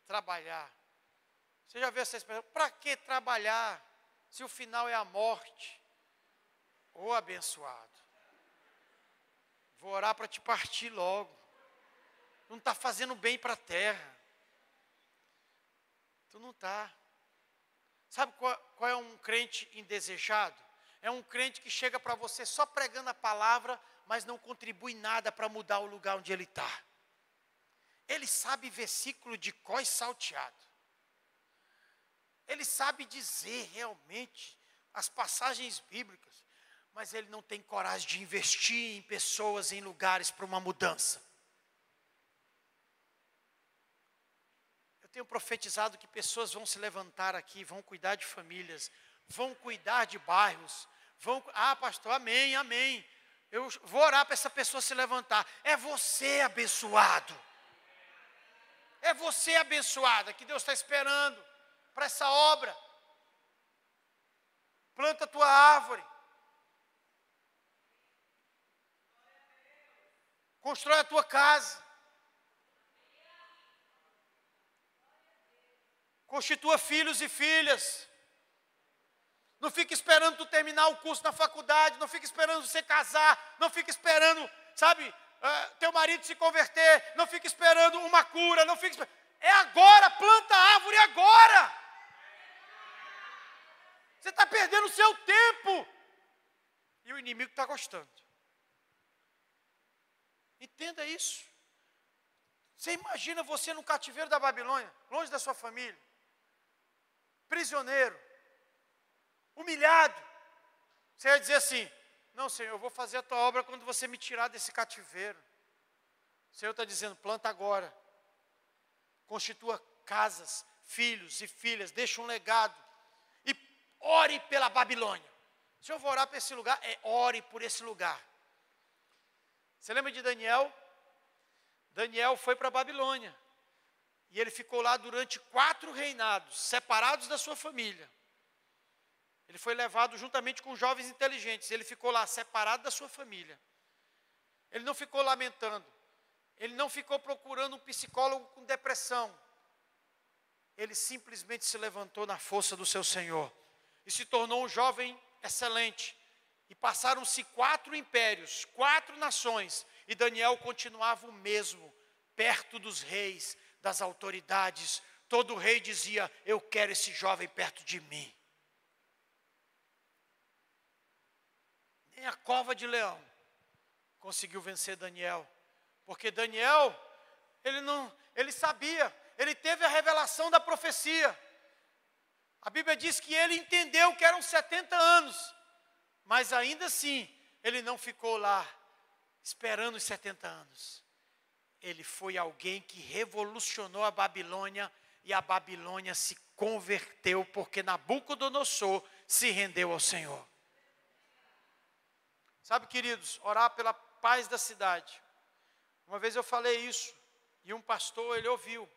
trabalhar? Você já viu essa expressão? Para que trabalhar se o final é a morte? Ô abençoado, vou orar para te partir logo. Não está fazendo bem para a terra. Tu não está. Sabe qual é um crente indesejado? É um crente que chega para você só pregando a palavra, mas não contribui nada para mudar o lugar onde ele está. ele sabe versículo de cor e salteado. Ele sabe dizer realmente as passagens bíblicas, mas ele não tem coragem de investir em pessoas, em lugares para uma mudança. Eu tenho profetizado que pessoas vão se levantar aqui, vão cuidar de famílias, vão cuidar de bairros, pastor, amém, amém. Eu vou orar para essa pessoa se levantar. É você abençoado. É você abençoada que Deus está esperando para essa obra. Planta a tua árvore. Constrói a tua casa. Constitua filhos e filhas. Não fique esperando tu terminar o curso na faculdade. Não fique esperando você casar. Não fique esperando, teu marido se converter. Não fique esperando uma cura. Não fique esperando. É agora, planta a árvore agora. Você está perdendo o seu tempo. E o inimigo está gostando. Entenda isso. Você imagina você no cativeiro da Babilônia, longe da sua família, prisioneiro, humilhado. Você ia dizer assim: não, Senhor, eu vou fazer a tua obra quando você me tirar desse cativeiro. O Senhor está dizendo: planta agora. Constitua casas, filhos e filhas, deixa um legado. E ore pela Babilônia. Se eu vou orar para esse lugar, ore por esse lugar. Você lembra de Daniel? Daniel foi para a Babilônia. E ele ficou lá durante 4 reinados, separados da sua família. Ele foi levado juntamente com jovens inteligentes. Ele ficou lá separado da sua família. Ele não ficou lamentando. Ele não ficou procurando um psicólogo com depressão. Ele simplesmente se levantou na força do seu Senhor. E se tornou um jovem excelente. E passaram-se 4 impérios, 4 nações. E Daniel continuava o mesmo, perto dos reis, das autoridades. Todo rei dizia: eu quero esse jovem perto de mim. Nem a cova de leão conseguiu vencer Daniel. Porque Daniel, ele sabia, ele teve a revelação da profecia. A Bíblia diz que ele entendeu que eram 70 anos. Mas ainda assim, ele não ficou lá esperando os 70 anos. Ele foi alguém que revolucionou a Babilônia, e a Babilônia se converteu, porque Nabucodonosor se rendeu ao Senhor. Sabe, queridos, orar pela paz da cidade. Uma vez eu falei isso, e um pastor, ele ouviu.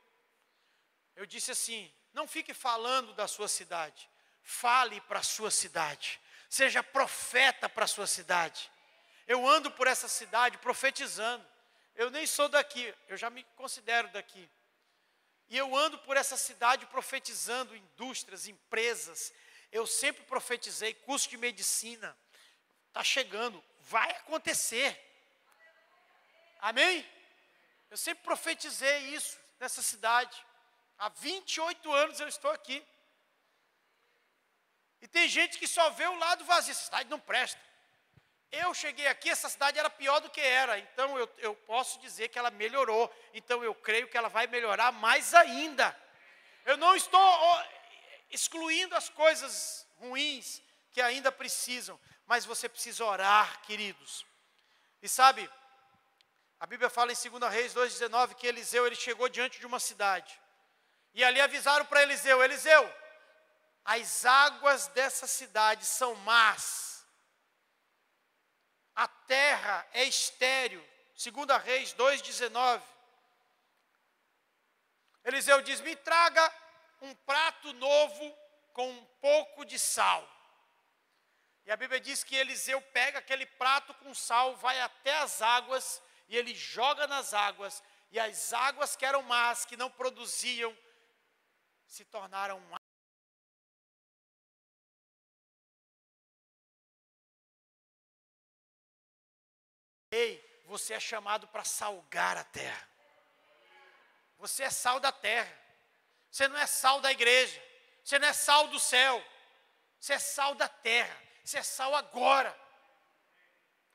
Eu disse assim: não fique falando da sua cidade, fale para a sua cidade. Seja profeta para a sua cidade. Eu ando por essa cidade profetizando. Eu nem sou daqui, eu já me considero daqui. E eu ando por essa cidade profetizando indústrias, empresas. Eu sempre profetizei curso de medicina. Está chegando, vai acontecer. Amém? Eu sempre profetizei isso nessa cidade. Há 28 anos eu estou aqui. E tem gente que só vê o lado vazio. Essa cidade não presta. Eu cheguei aqui, essa cidade era pior do que era. Então eu posso dizer que ela melhorou. Então eu creio que ela vai melhorar mais ainda. Eu não estou excluindo as coisas ruins que ainda precisam. Mas você precisa orar, queridos. E sabe, a Bíblia fala em 2 Reis 2,19 que Eliseu, ele chegou diante de uma cidade. E ali avisaram para Eliseu: Eliseu, as águas dessa cidade são más. A terra é estéril. 2 Reis 2,19. Eliseu diz: me traga um prato novo com um pouco de sal. E a Bíblia diz que Eliseu pega aquele prato com sal, vai até as águas, e ele joga nas águas. E as águas que eram más, que não produziam, se tornaram más. Ei, você é chamado para salgar a terra. Você é sal da terra. Você não é sal da igreja. Você não é sal do céu. Você é sal da terra. Você é sal agora.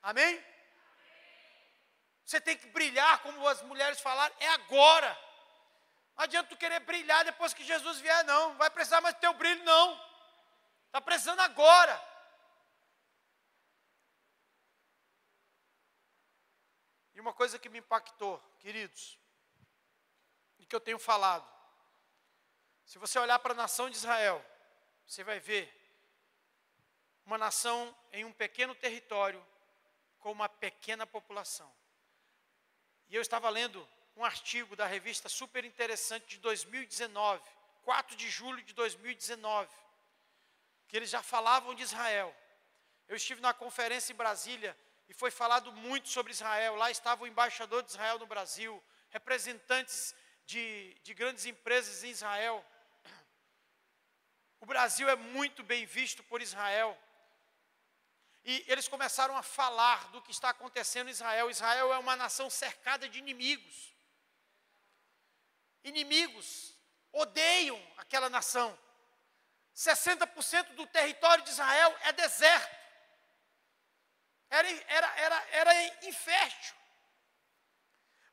Amém? Você tem que brilhar, como as mulheres falaram, é agora. Não adianta tu querer brilhar depois que Jesus vier, não. Não vai precisar mais do teu brilho, não. Está precisando agora. E uma coisa que me impactou, queridos, e que eu tenho falado, se você olhar para a nação de Israel, você vai ver uma nação em um pequeno território, com uma pequena população. E eu estava lendo um artigo da revista super interessante de 2019, 4 de julho de 2019, que eles já falavam de Israel. Eu estive na conferência em Brasília e foi falado muito sobre Israel. Lá estava o embaixador de Israel no Brasil, representantes de grandes empresas em Israel. O Brasil é muito bem visto por Israel. E eles começaram a falar do que está acontecendo em Israel. Israel é uma nação cercada de inimigos. Inimigos odeiam aquela nação. 60% do território de Israel é deserto. Era infértil.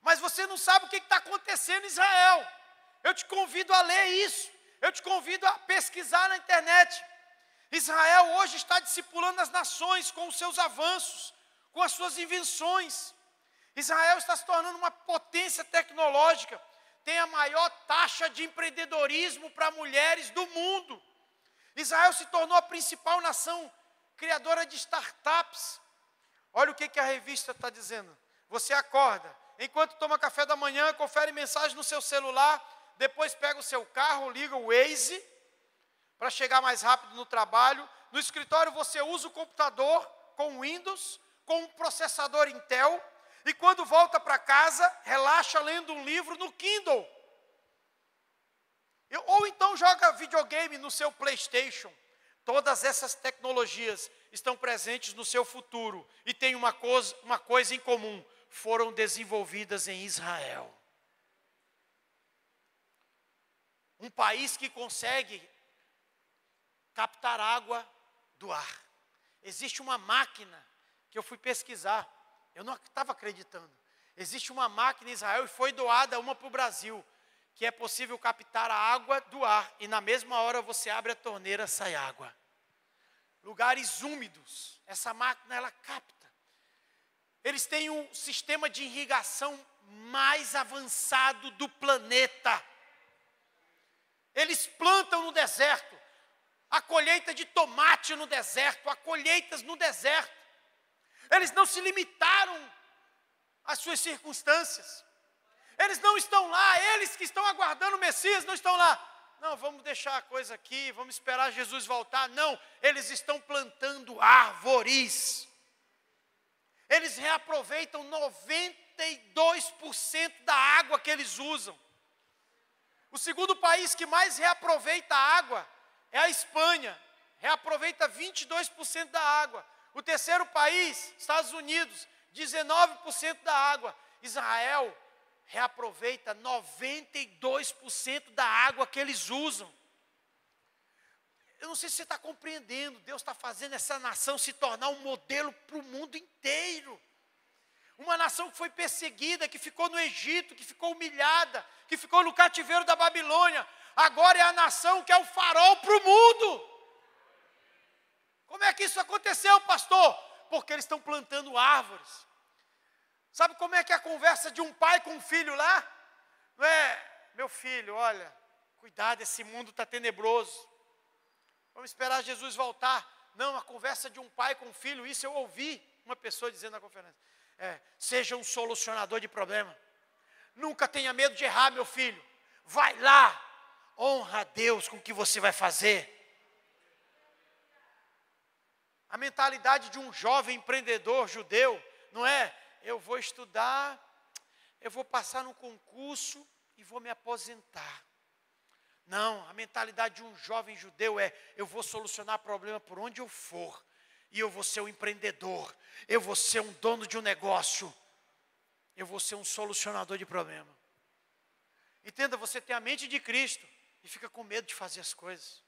Mas você não sabe o que está acontecendo em Israel. Eu te convido a ler isso. Eu te convido a pesquisar na internet. Israel hoje está discipulando as nações com os seus avanços, com as suas invenções. Israel está se tornando uma potência tecnológica. Tem a maior taxa de empreendedorismo para mulheres do mundo. Israel se tornou a principal nação criadora de startups. Olha o que a revista está dizendo. Você acorda, enquanto toma café da manhã, confere mensagem no seu celular, depois pega o seu carro, liga o Waze, para chegar mais rápido no trabalho. No escritório você usa o computador com Windows, com um processador Intel, e quando volta para casa, relaxa lendo um livro no Kindle. Ou então joga videogame no seu PlayStation. Todas essas tecnologias estão presentes no seu futuro e têm uma coisa em comum: foram desenvolvidas em Israel. Um país que consegue captar água do ar. Existe uma máquina que eu fui pesquisar, eu não estava acreditando. Existe uma máquina em Israel e foi doada uma para o Brasil, que é possível captar a água do ar e na mesma hora você abre a torneira, sai água. Lugares úmidos, essa máquina ela capta. Eles têm um sistema de irrigação mais avançado do planeta. Eles plantam no deserto. A colheita de tomate no deserto, há colheitas no deserto. Eles não se limitaram às suas circunstâncias. Eles não estão lá, eles que estão aguardando o Messias não estão lá. Não, vamos deixar a coisa aqui, vamos esperar Jesus voltar. Não, eles estão plantando árvores. Eles reaproveitam 92% da água que eles usam. O segundo país que mais reaproveita a água é a Espanha, reaproveita 22% da água. O terceiro país, Estados Unidos, 19% da água. Israel reaproveita 92% da água que eles usam. Eu não sei se você está compreendendo, Deus está fazendo essa nação se tornar um modelo para o mundo inteiro. Uma nação que foi perseguida, que ficou no Egito, que ficou humilhada, que ficou no cativeiro da Babilônia. Agora é a nação que é o farol para o mundo. Como é que isso aconteceu, pastor? Porque eles estão plantando árvores. Sabe como é que é a conversa de um pai com um filho lá? Não é, meu filho, olha, cuidado, esse mundo está tenebroso. Vamos esperar Jesus voltar. Não, a conversa de um pai com um filho, isso eu ouvi uma pessoa dizendo na conferência. Seja um solucionador de problema. Nunca tenha medo de errar, meu filho. Vai lá, honra a Deus com o que você vai fazer. A mentalidade de um jovem empreendedor judeu não é: eu vou estudar, eu vou passar no concurso e vou me aposentar. Não, a mentalidade de um jovem judeu é: eu vou solucionar problema por onde eu for. E eu vou ser um empreendedor, eu vou ser um dono de um negócio, eu vou ser um solucionador de problema. Entenda, você tem a mente de Cristo e fica com medo de fazer as coisas.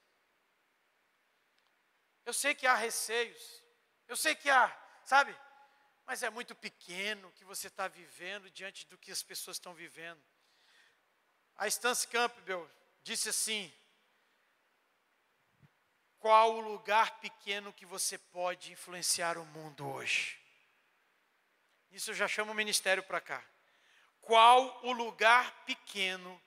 Eu sei que há receios, eu sei que há, sabe? mas é muito pequeno o que você está vivendo diante do que as pessoas estão vivendo. A Stance Campbell disse assim: qual o lugar pequeno que você pode influenciar o mundo hoje? Isso eu já chamo o ministério para cá. Qual o lugar pequeno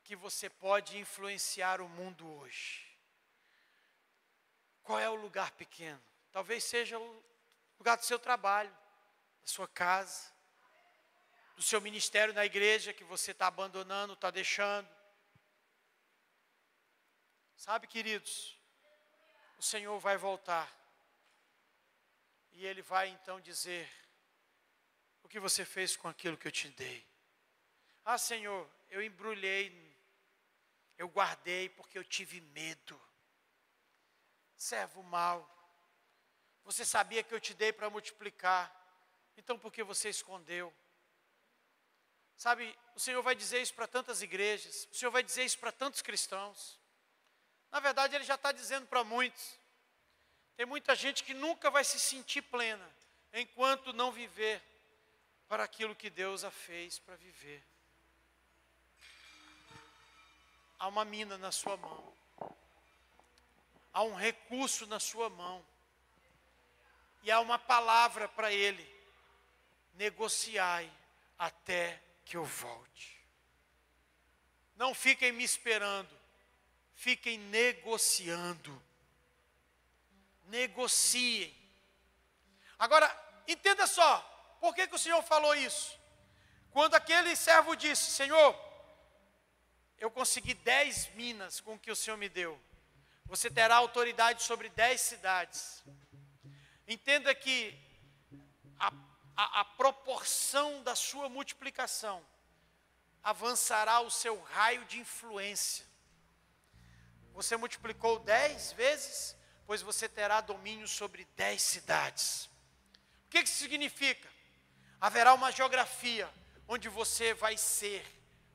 que você pode influenciar o mundo hoje? Qual é o lugar pequeno? Talvez seja o lugar do seu trabalho, da sua casa, do seu ministério na igreja que você está abandonando, está deixando. Sabe, queridos, o Senhor vai voltar. E Ele vai então dizer: o que você fez com aquilo que eu te dei? Ah, Senhor, eu embrulhei, eu guardei porque eu tive medo. Servo mau, você sabia que eu te dei para multiplicar, então por que você escondeu? Sabe, o Senhor vai dizer isso para tantas igrejas, o Senhor vai dizer isso para tantos cristãos. Na verdade, Ele já está dizendo para muitos. Tem muita gente que nunca vai se sentir plena, enquanto não viver para aquilo que Deus a fez para viver. Há uma mina na sua mão. Há um recurso na sua mão. E há uma palavra para Ele: negociai até que eu volte. Não fiquem me esperando, fiquem negociando. Negociem. Agora, entenda só, por que o Senhor falou isso? Quando aquele servo disse: Senhor, eu consegui 10 minas com o que o Senhor me deu. Você terá autoridade sobre 10 cidades. Entenda que a proporção da sua multiplicação avançará o seu raio de influência. Você multiplicou 10 vezes, pois você terá domínio sobre 10 cidades. O que isso significa? Haverá uma geografia onde você vai ser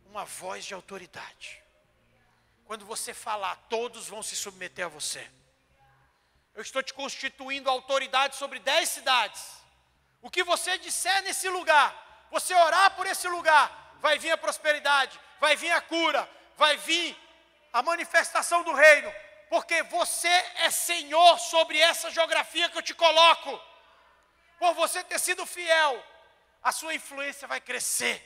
uma voz de autoridade. Quando você falar, todos vão se submeter a você. Eu estou te constituindo autoridade sobre 10 cidades. O que você disser nesse lugar, você orar por esse lugar, vai vir a prosperidade, vai vir a cura, vai vir a manifestação do reino, porque você é Senhor sobre essa geografia que eu te coloco. Por você ter sido fiel, a sua influência vai crescer.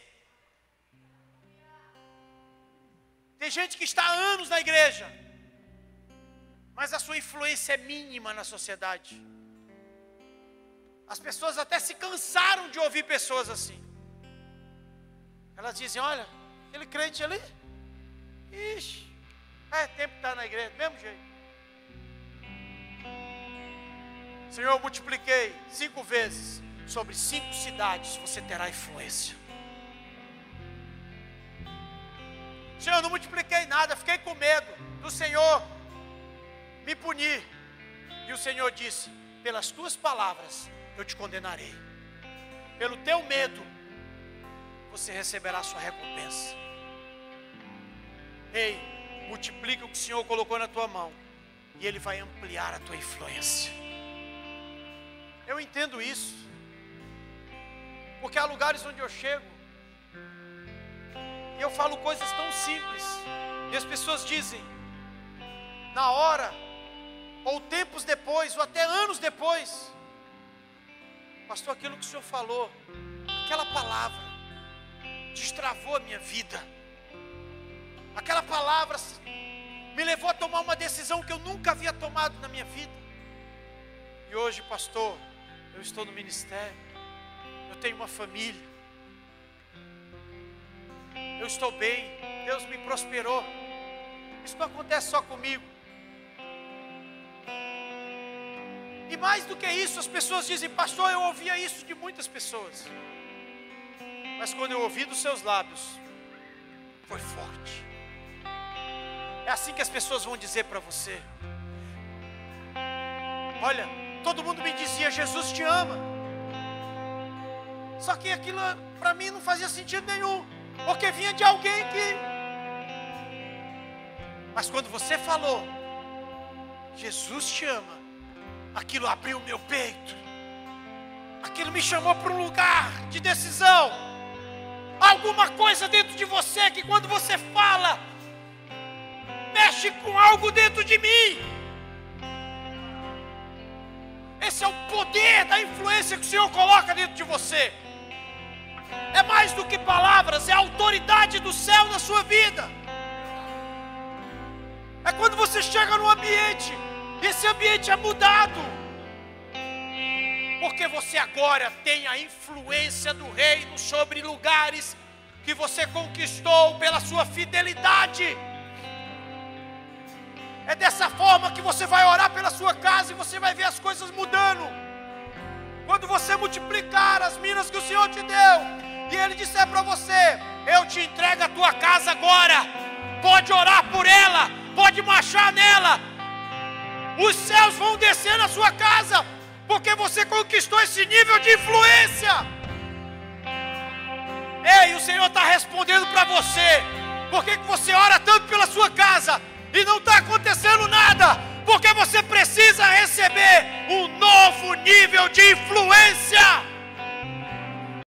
Tem gente que está há anos na igreja, mas a sua influência é mínima na sociedade. As pessoas até se cansaram de ouvir pessoas assim. Elas dizem: olha, aquele crente ali, ixi, é tempo de estar na igreja, do mesmo jeito. Senhor, eu multipliquei 5 vezes, sobre 5 cidades você terá influência. Senhor, eu não multipliquei nada, fiquei com medo do Senhor me punir. E o Senhor disse: pelas tuas palavras eu te condenarei. Pelo teu medo, você receberá a sua recompensa. Ei, multiplica o que o Senhor colocou na tua mão, e Ele vai ampliar a tua influência. Eu entendo isso, porque há lugares onde eu chego, e eu falo coisas tão simples, e as pessoas dizem, na hora, ou tempos depois, ou até anos depois: pastor, aquilo que o Senhor falou, aquela palavra, destravou a minha vida. Aquela palavra me levou a tomar uma decisão que eu nunca havia tomado na minha vida. E hoje, pastor, eu estou no ministério, eu tenho uma família, eu estou bem, Deus me prosperou. Isso não acontece só comigo. E mais do que isso, as pessoas dizem: pastor, eu ouvia isso de muitas pessoas, mas quando eu ouvi dos seus lábios, foi forte. É assim que as pessoas vão dizer para você: olha, todo mundo me dizia, Jesus te ama. Só que aquilo para mim não fazia sentido nenhum, porque vinha de alguém que... Mas quando você falou, Jesus te ama, aquilo abriu o meu peito. Aquilo me chamou para um lugar de decisão. Alguma coisa dentro de você que quando você fala, mexe com algo dentro de mim. Esse é o poder da influência que o Senhor coloca dentro de você. É mais do que palavras, é a autoridade do céu na sua vida. É quando você chega num ambiente, e esse ambiente é mudado. Porque você agora tem a influência do reino sobre lugares que você conquistou pela sua fidelidade. É dessa forma que você vai orar pela sua casa e você vai ver as coisas mudando. Quando você multiplicar as minas que o Senhor te deu, e Ele disser para você: eu te entrego a tua casa agora, pode orar por ela, pode marchar nela, os céus vão descer na sua casa, porque você conquistou esse nível de influência. Ei, o Senhor está respondendo para você. Por que você ora tanto pela sua casa e não está acontecendo nada? Porque você precisa receber um novo nível de influência.